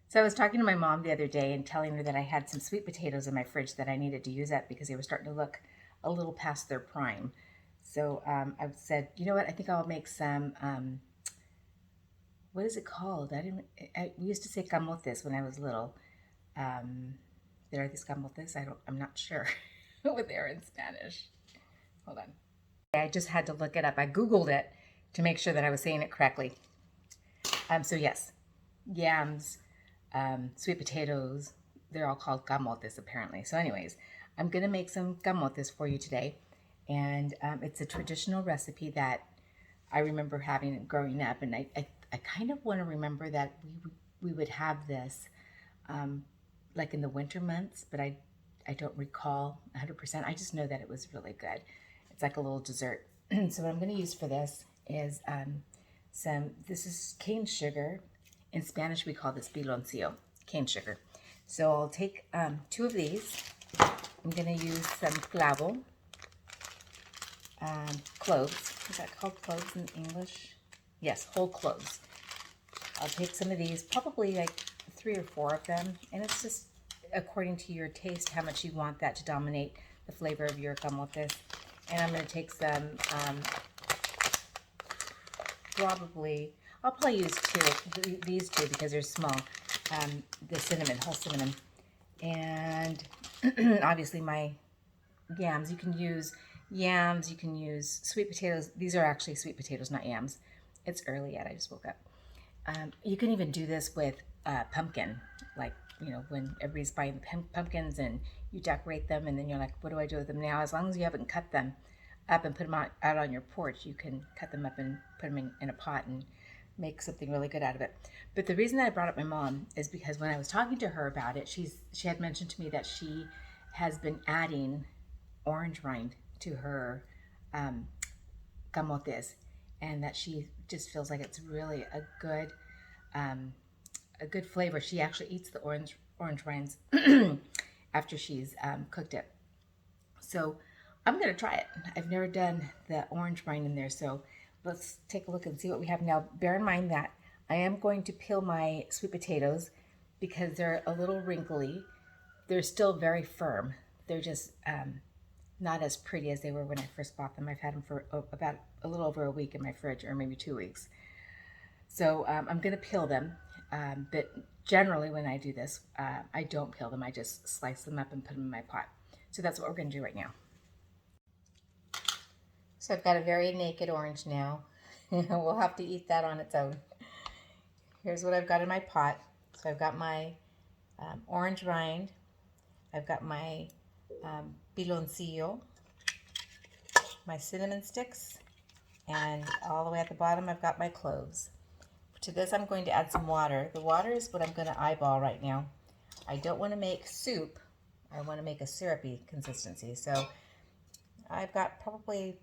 So I was talking to my mom the other day and telling her that I had some sweet potatoes in my fridge that I needed to use up because they were starting to look a little past their prime. So I said, you know what? I think I'll make some. What is it called? We used to say camotes when I was little. Um, there are these camotes. I'm not sure what they are in Spanish. Hold on. I just had to look it up. I Googled it to make sure that I was saying it correctly. So yes, yams, sweet potatoes, they're all called camotes apparently. So anyways, I'm going to make some camotes for you today. And it's a traditional recipe that I remember having growing up. And I kind of want to remember that we would have this like in the winter months, but I don't recall 100%. I just know that it was really good. It's like a little dessert. So what I'm going to use for this is this is cane sugar. In Spanish, we call this piloncillo, cane sugar. So I'll take 2 of these. I'm going to use some clavo, cloves. Is that called cloves in English? Yes, whole cloves. I'll take some of these, probably like 3 or 4 of them, and it's just according to your taste how much you want that to dominate the flavor of your camotes. And I'm going to take some, I'll probably use 2, these 2 because they're small, the cinnamon, whole cinnamon. And obviously my yams, you can use yams, you can use sweet potatoes. These are actually sweet potatoes, not yams. It's early yet, I just woke up. You can even do this with pumpkin, like, you know, when everybody's buying pumpkins and you decorate them and then you're like, what do I do with them now? As long as you haven't cut them up and put them out on your porch, you can cut them up and put them in a pot and make something really good out of it. But the reason that I brought up my mom is because when I was talking to her about it, she had mentioned to me that she has been adding orange rind to her camotes, and that she just feels like it's really a good flavor. She actually eats the orange rinds after she's cooked it. So I'm going to try it. I've never done the orange rind in there, so let's take a look and see what we have. Now, bear in mind that I am going to peel my sweet potatoes because they're a little wrinkly. They're still very firm. They're just not as pretty as they were when I first bought them. I've had them for about a little over a week in my fridge, or maybe 2 weeks. So I'm going to peel them, but generally when I do this, I don't peel them. I just slice them up and put them in my pot. So that's what we're going to do right now. So I've got a very naked orange now. We'll have to eat that on its own. Here's what I've got in my pot. So I've got my orange rind. I've got my piloncillo, my cinnamon sticks, and all the way at the bottom I've got my cloves. To this I'm going to add some water. The water is what I'm going to eyeball right now. I don't want to make soup. I want to make a syrupy consistency. So I've got probably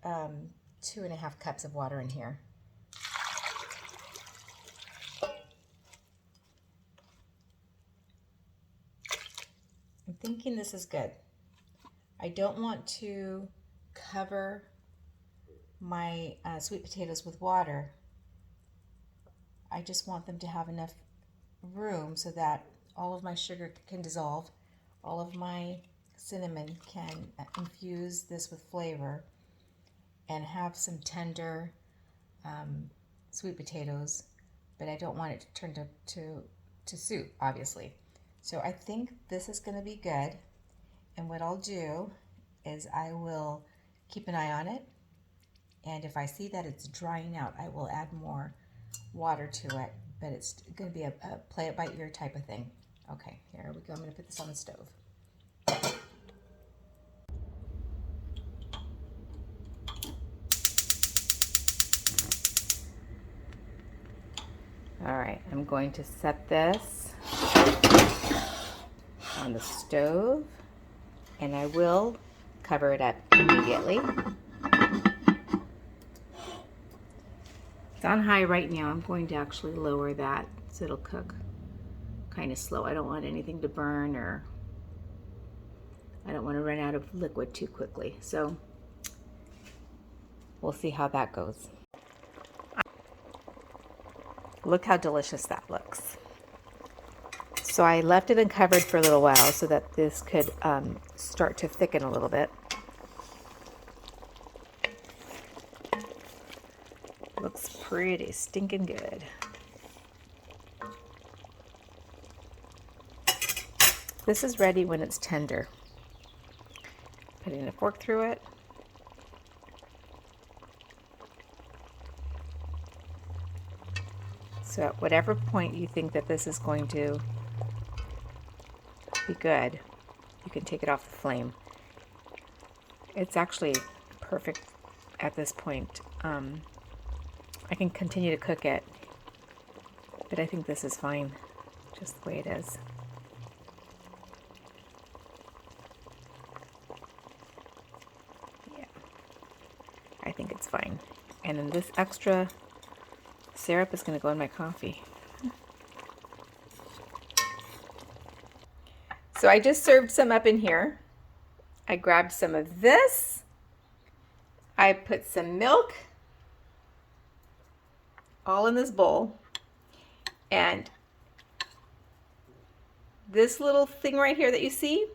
2.5 cups of water in here. I'm thinking this is good. I don't want to cover my sweet potatoes with water. I just want them to have enough room so that all of my sugar can dissolve, all of my cinnamon can infuse this with flavor, and have some tender sweet potatoes, but I don't want it to turn to soup, obviously. So I think this is going to be good, and what I'll do is I will keep an eye on it, and if I see that it's drying out, I will add more water to it, but it's going to be a play it by ear type of thing. Okay, here we go. I'm going to put this on the stove. All right, I'm going to set this on the stove, and I will cover it up immediately. It's on high right now. I'm going to actually lower that so it'll cook kind of slow. I don't want anything to burn, or I don't want to run out of liquid too quickly. So we'll see how that goes. Look how delicious that looks. So I left it uncovered for a little while so that this could start to thicken a little bit. Looks pretty stinking good. This is ready when it's tender. Putting a fork through it. So at whatever point you think that this is going to be good, you can take it off the flame. It's actually perfect at this point. I can continue to cook it, but I think this is fine, just the way it is. Yeah, I think it's fine. And then this extra syrup is going to go in my coffee. So I just served some up in here. I grabbed some of this. I put some milk all in this bowl. And this little thing right here that you see,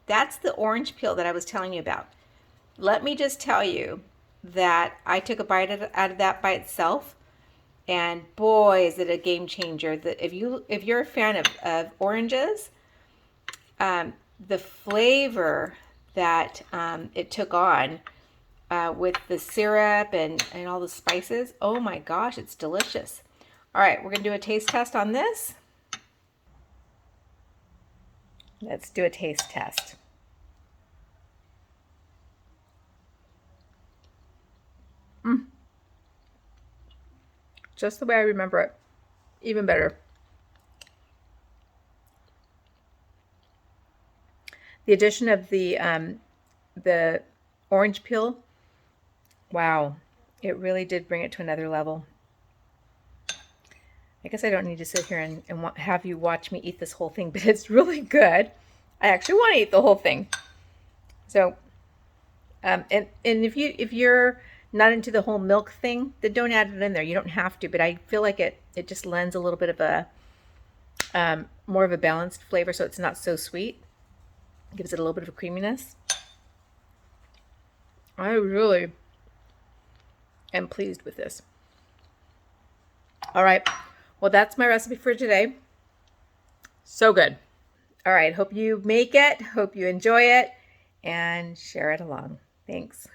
that's the orange peel that I was telling you about. Let me just tell you that I took a bite out of that by itself. And boy, is it a game changer. If you're a fan of oranges, the flavor that it took on with the syrup and all the spices, oh my gosh, it's delicious. All right, we're going to do a taste test on this. Let's do a taste test. Just the way I remember it, even better. The addition of the orange peel, wow, it really did bring it to another level. I guess I don't need to sit here and have you watch me eat this whole thing, but it's really good. I actually want to eat the whole thing. So, and if you're not into the whole milk thing, then don't add it in there. You don't have to, but I feel like it just lends a little bit of a more of a balanced flavor, so it's not so sweet. It gives it a little bit of a creaminess. I really am pleased with this. All right, well, that's my recipe for today. So good. All right, hope you make it, hope you enjoy it, and share it along. Thanks.